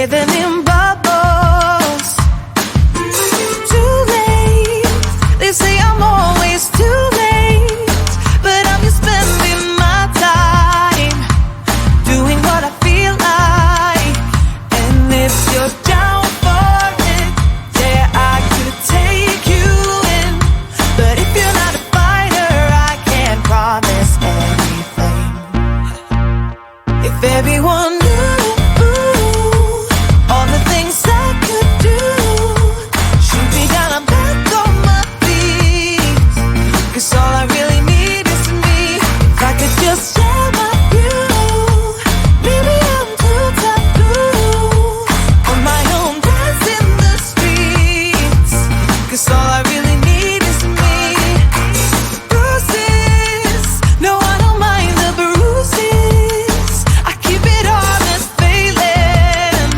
breathing in bubbles. Too late, they say I'm always too late, but I'm just spending my time doing what I feel like. And if you're down for it, yeah, I could take you in. But if you're not a fighter, I can't promise anything. If everyone knew all the things I could do, shoot me down, I'm back on my feet. 'Cause all I really need is me. If I could just share my view, maybe I'm too taboo. On my own, dance in the streets. 'Cause all I really need is me. Bruises, no, I don't mind the bruises. I keep it honest, failing.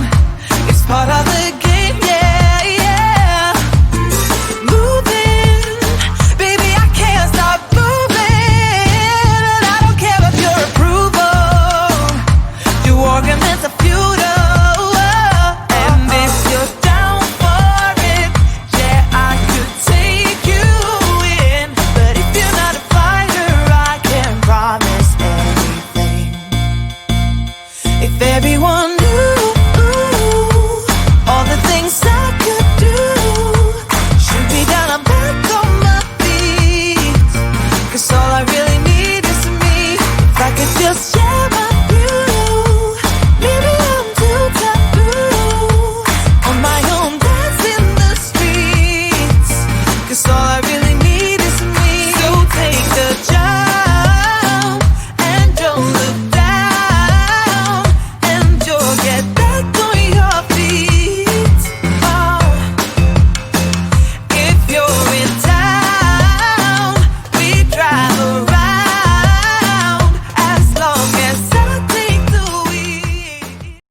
It's part of the game, yeah, yeah. Moving, baby, I can't stop moving. And I don't care about your approval. Your arguments are futile. And if you're down for it, yeah, I could take you in. But if you're not a fighter, I can't promise anything. If everyone knew all the things I could do, shoot me down, I'm back on my feet. 'Cause all I really need is me. If I could just share